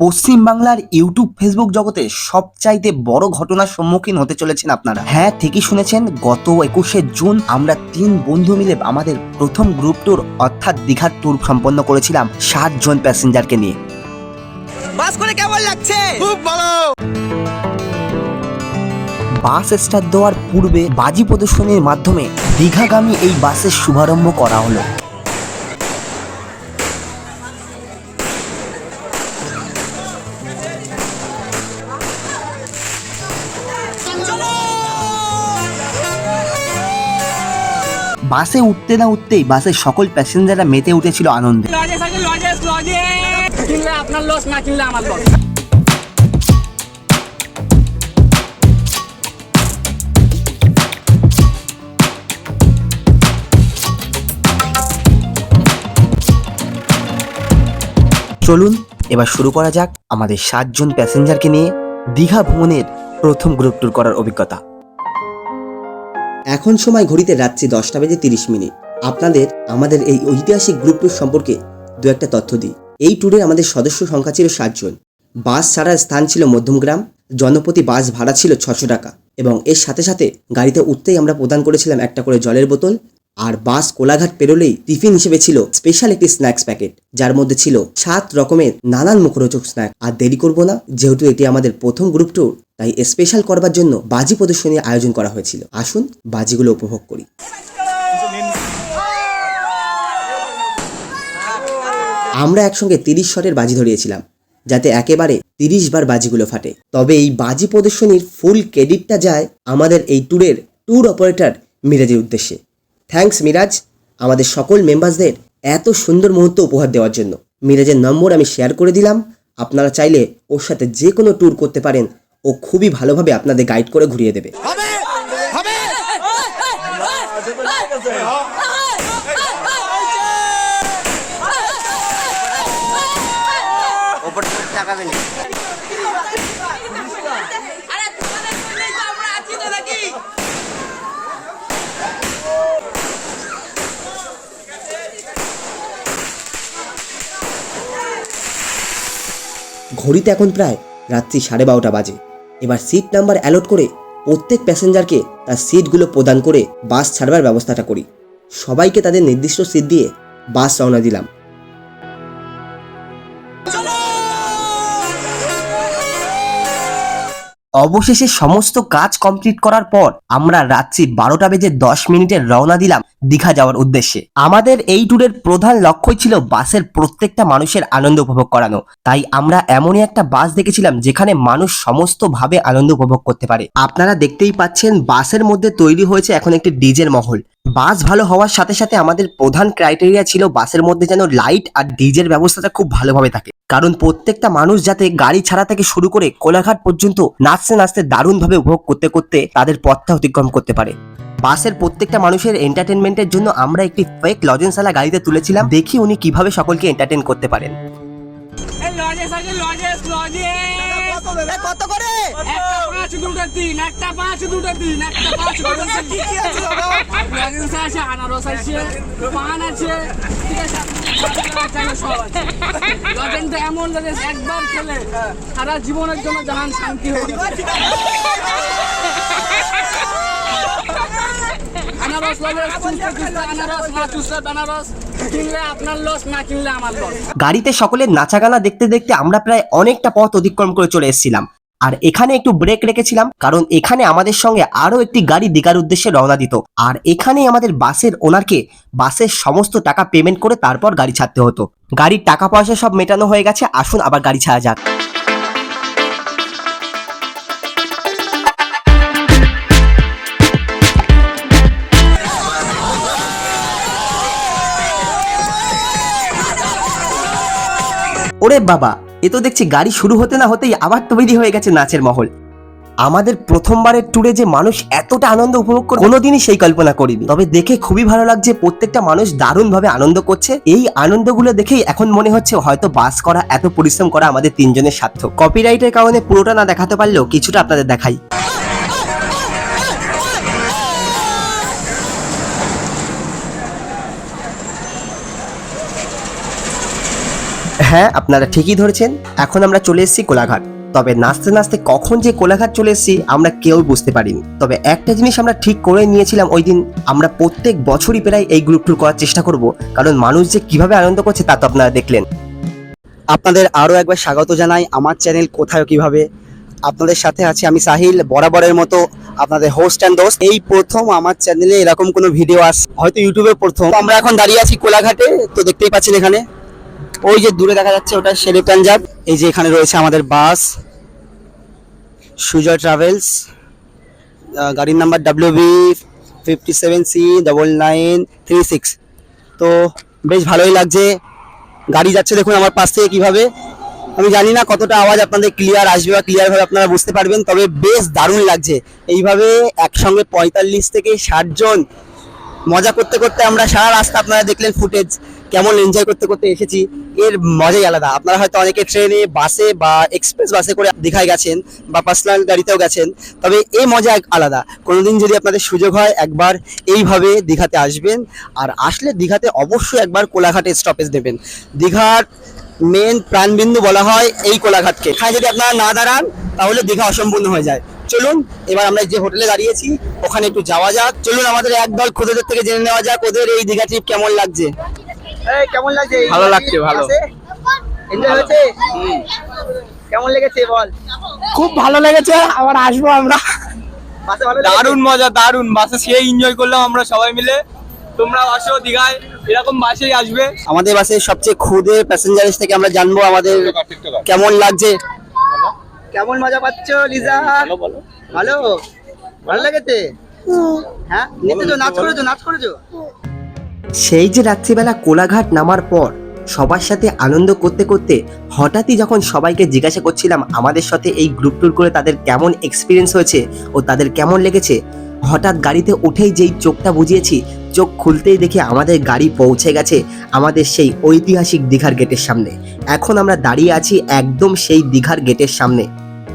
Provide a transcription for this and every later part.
পশ্চিম বাংলার YouTube Facebook জগতে সবচাইতে বড় ঘটনার সম্মুখীন হতে চলেছেন আপনারা। হ্যাঁ, ঠিকই শুনেছেন, গত 21শে জুন আমরা 3 বন্ধু মিলে আমাদের প্রথম গ্রুপ ট্যুর অর্থাৎ দীঘার ট্যুর সম্পন্ন করেছিলাম 60 জন প্যাসেঞ্জারকে নিয়ে। বাস করে কেমন লাগছে? খুব ভালো। বাস স্টার্ট দেওয়ার পূর্বে বাজি প্রদর্শনীর মাধ্যমে দীঘাগামী এই বাসের শুভারম্ভ করা হলো। বাসে উঠতে না উঠতেই বাসের সকল প্যাসেঞ্জাররা মেতে উঠেছিল আনন্দে। আপনার লস না কিনলে আমার লস। চলুন এবার শুরু করা যাক আমাদের 60 জন প্যাসেঞ্জারকে নিয়ে দীঘা ভ্রমণের প্রথম গ্রুপ ট্যুর করার অভিজ্ঞতা। এখন সময় ঘড়িতে রাত্রি 10:30। আপনাদের আমাদের এই ঐতিহাসিক গ্রুপ ট্যুর সম্পর্কে দু একটা তথ্য দিই। এই ট্যুরে আমাদের সদস্য সংখ্যা ছিল 60 জন। বাস ছাড়ার স্থান ছিল মধ্যমগ্রাম। জনপ্রতি বাস ভাড়া ছিল 600 টাকা এবং এর সাথে সাথে গাড়িতে উঠতেই আমরা প্রদান করেছিলাম একটা করে জলের বোতল। আর বাস কোলাঘাট পেরোলেই টিফিন হিসেবে ছিল স্পেশাল একটি স্ন্যাক্স প্যাকেট, যার মধ্যে ছিল 7 রকমের নানান মুখরোচক স্ন্যাক। আর দেরি করব না, যেহেতু এটি আমাদের প্রথম গ্রুপ ট্যুর, তাই স্পেশাল করবার জন্য বাজি প্রদর্শনীর আয়োজন করা হয়েছিল। আসুন বাজিগুলো উপভোগ করি। আমরা একসঙ্গে 30 শটের বাজি ধরিয়েছিলাম, যাতে একেবারে 30 বার বাজিগুলো ফাটে। তবে এই বাজি প্রদর্শনীর ফুল ক্রেডিটটা যায় আমাদের এই ট্যুরের ট্যুর অপারেটর মিরাজের উদ্দেশ্যে। থ্যাঙ্কস মিরাজ, আমাদের সকল মেম্বারসদের এত সুন্দর মুহূর্ত উপহার দেওয়ার জন্য। মিরাজের নম্বর আমি শেয়ার করে দিলাম, আপনারা চাইলে ওর সাথে যে কোনো ট্যুর করতে পারেন। ও খুবই ভালোভাবে আপনাদের গাইড করে ঘুরিয়ে দেবে। ঘড়িতে এখন প্রায় রাত্রি 12:30 বাজে। এবার সিট নাম্বার অ্যালট করে প্রত্যেক প্যাসেঞ্জারকে তার সিটগুলো প্রদান করে বাস ছাড়বার ব্যবস্থাটা করি। সবাইকে তাদের নির্দিষ্ট সিট দিয়ে বাস রওনা দিলাম। অবশেষে সমস্ত কাজ কমপ্লিট করার পর আমরা রাত্রি 12:10 রওনা দিলাম দীঘা যাওয়ার উদ্দেশ্যে। আমাদের এই ট্যুরের প্রধান লক্ষ্যই ছিল বাসের প্রত্যেকটা মানুষের আনন্দ উপভোগ করানো। তাই আমরা এমনই একটা বাস দেখেছিলাম যেখানে মানুষ সমস্ত ভাবে আনন্দ উপভোগ করতে পারে। আপনারা দেখতেই পাচ্ছেন বাসের মধ্যে তৈরি হয়েছে এখন একটি ডিজের মহল। বাস ভালো হওয়ার সাথে সাথে আমাদের প্রধান ক্রাইটেরিয়া ছিল বাসের মধ্যে যেন লাইট আর ডিজের ব্যবস্থাটা খুব ভালোভাবে থাকে, কারণ প্রত্যেকটা মানুষ যাতে গাড়ি ছাড়া থেকে শুরু করে কোলাঘাট পর্যন্ত নাচতে নাচতে দারুণভাবে উপভোগ করতে করতে তাদের পথটা অতিক্রম করতে পারে। বাসের প্রত্যেকটা মানুষের এন্টারটেনমেন্টের জন্য আমরা একটি ফেক লজেন্সওয়ালা গাড়িতে তুলেছিলাম, দেখি উনি কিভাবে সকলকে এন্টারটেন করতে পারেন। কত করে? একটা 5 দুটো 3, একটা 5 দুটো 3, একটা 5 দুটো 3। কি কি আছে বাবা? লজেন্স আছে, আনারস আছে, পান আছে, ঠিক আছে, সব আছে। লজেন্স এমন লজেন্স একবার খেলে সারা জীবনের জন্য জাহান শান্তি হবে। আনারস লজেন্স আনারস না চুষলে বেনারস, কিনলে আপনার লস না কিনলে আমার লস। গাড়িতে সকলের নাচা গানা দেখতে দেখতে আমরা প্রায় অনেকটা পথ অতিক্রম করে চলে এসেছিলাম। আর এখানে একটু ব্রেক রেখেছিলাম, কারণ এখানে আমাদের সঙ্গে আরো একটি গাড়ি দীঘার উদ্দেশ্যে রওনা দিত। আর এখানেই আমাদের বাসের ওনারকে বাসের সমস্ত টাকা পেমেন্ট করে তারপর গাড়ি ছাড়তে হতো। গাড়ির টাকা পয়সা সব মেটানো হয়ে গেছে, আসুন আবার গাড়ি ছাড়া যাক। ওরে বাবা, এ তো দেখছি গাড়ি শুরু হতে না হতেই আবার তৈরি হয়ে গেছে নাচের মহল। আমাদের প্রথমবারের ট্যুরে যে মানুষ এতটা আনন্দ উপভোগ করে কোনোদিনই সেই কল্পনা করিনি। তবে দেখে খুবই ভালো লাগছে, প্রত্যেকটা মানুষ দারুণভাবে আনন্দ করছে। এই আনন্দগুলো দেখেই এখন মনে হচ্ছে হয়তো বাস করা, এত পরিশ্রম করা আমাদের 3 জনের সার্থক। কপিরাইটের কারণে পুরোটা না দেখাতে পারলেও কিছুটা আপনাদের দেখাই। হ্যাঁ, আপনারা ঠিকই ধরেছেন, এখন আমরা চলে এসেছি কোলাঘাট। তবে নাচতে নাচতে কখন যে কোলাঘাট চলে এসেছি আমরা কেউ বুঝতে পারিনি। তবে একটা জিনিস আমরা ঠিক করে নিয়েছিলাম ওই দিন, আমরা প্রত্যেক বছরই প্রায় এই গ্রুপ ট্যুর করার চেষ্টা করব, কারণ মানুষ যে কিভাবে আনন্দ করছে তা তো আপনারা দেখলেন। আপনাদের আরও একবার স্বাগত জানাই আমার চ্যানেল কোথায় ও কিভাবে। আপনাদের সাথে আছি আমি সাহিল, বরাবরের মতো আপনাদের হোস্ট অ্যান্ড দোস্ত। এই প্রথম আমার চ্যানেলে এরকম কোনো ভিডিও আসে, হয়তো ইউটিউবে প্রথম। তো আমরা এখন দাঁড়িয়ে আছি কোলাঘাটে, তো দেখতেই পাচ্ছেন এখানে ওই যে দূরে দেখা যাচ্ছে ওটা শেরে পাঞ্জাব। এই যে এখানে রয়েছে আমাদের বাস সুজয় ট্রাভেলস, গাড়ির নাম্বার WB57C9936। তো বেশ ভালোই লাগছে, গাড়ি যাচ্ছে দেখুন আমার পাশ থেকে কিভাবে। আমি জানি না কতটা আওয়াজ আপনাদের ক্লিয়ার আসবে বা ক্লিয়ার ভাবে আপনারা বুঝতে পারবেন, তবে বেশ দারুণ লাগছে। এইভাবে একসঙ্গে 45 থেকে 60 জন মজা করতে করতে আমরা সারা রাস্তা, আপনারা দেখলেন ফুটেজ, কেমন এনজয় করতে করতে এসেছি। এর মজাই আলাদা। আপনারা হয়তো অনেকে ট্রেনে, বাসে বা এক্সপ্রেস বাসে করে দীঘায় গেছেন বা পার্সোনাল গাড়িতেও গেছেন, তবে এই মজা আলাদা। কোনোদিন যদি আপনাদের সুযোগ হয় একবার এইভাবে দীঘাতে আসবেন, আর আসলে দীঘাতে অবশ্যই একবার কোলাঘাটে স্টপেজ দেবেন। দীঘার মেন প্রাণবিন্দু বলা হয় এই কোলাঘাটকে। এখানে যদি আপনারা না দাঁড়ান তাহলে দীঘা অসম্পূর্ণ হয়ে যায়। চলুন এবার আমরা যে হোটেলে দাঁড়িয়েছি ওখানে একটু যাওয়া যাক। চলুন আমাদের একদল খোঁজদের থেকে জেনে নেওয়া যাক ওদের এই দীঘা ট্রিপ কেমন লাগছে। কেমন লাগছে? ভালো লাগছে, ভালো। এনজয় হয়েছে? কেমন লেগেছে বল? খুব ভালো লেগেছে, আবার আসবো আমরা। বাসে ভালো লেগেছে? দারুণ মজা, দারুণ। বাসে সেই এনজয় করলাম আমরা সবাই মিলে। তোমরা আসো দীঘায়, এরকম বাসেই আসবে। আমাদের বাসে সবচেয়ে খুদে প্যাসেঞ্জারের থেকে আমরা জানবো আমাদের কেমন লাগছে। কেমন মজা পাচ্ছ লিজা? ভালো ভালো লেগেছে? হ্যাঁ, নেচেছো, নাচ করেছো? সেই যে রাত্রিবেলা কোলাঘাট নামার পর সবার সাথে আনন্দ করতে করতে হঠাৎই যখন সবাইকে জিজ্ঞাসা করছিলাম আমাদের সাথে এই গ্রুপ ট্যুর করে তাদের কেমন এক্সপিরিয়েন্স হয়েছে ও তাদের কেমন লেগেছে, হঠাৎ গাড়িতে উঠেই যেই চোখটা বুজিয়েছি, চোখ খুলতেই দেখি আমাদের গাড়ি পৌঁছে গেছে আমাদের সেই ঐতিহাসিক দীঘার গেটের সামনে। এখন আমরা দাঁড়িয়ে আছি একদম সেই দীঘার গেটের সামনে।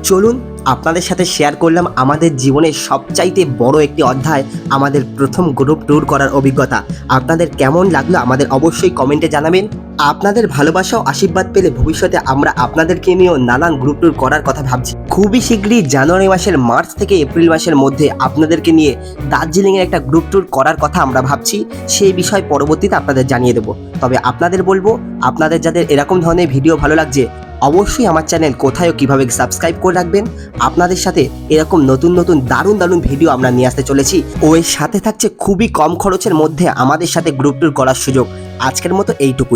চলুন আপনাদের সাথে শেয়ার করলাম আমাদের জীবনের সবচাইতে বড় একটি অধ্যায়, আমাদের প্রথম গ্রুপ ট্যুর করার অভিজ্ঞতা। আপনাদের কেমন লাগলো আমাদের অবশ্যই কমেন্টে জানাবেন। আপনাদের ভালোবাসা ও আশীর্বাদ পেলে ভবিষ্যতে আমরা আপনাদেরকে নিয়েও নানান গ্রুপ ট্যুর করার কথা ভাবছি। খুবই শীঘ্রই জানুয়ারি মাসের মার্চ থেকে এপ্রিল মাসের মধ্যে আপনাদেরকে নিয়ে দার্জিলিংয়ের একটা গ্রুপ ট্যুর করার কথা আমরা ভাবছি। সেই বিষয় পরবর্তীতে আপনাদের জানিয়ে দেবো। তবে আপনাদের বলবো, আপনাদের যাদের এরকম ধরনের ভিডিও ভালো লাগছে অবশ্যই আমার চ্যানেল কোথায় ও কিভাবে সাবস্ক্রাইব করে রাখবেন। আপনাদের সাথে এরকম নতুন নতুন দারুণ দারুণ ভিডিও আমরা নিয়ে আসতে চলেছি, ও এর সাথে থাকছে খুবই কম খরচের মধ্যে আমাদের সাথে গ্রুপ ট্যুর করার সুযোগ। আজকের মতো এইটুকু।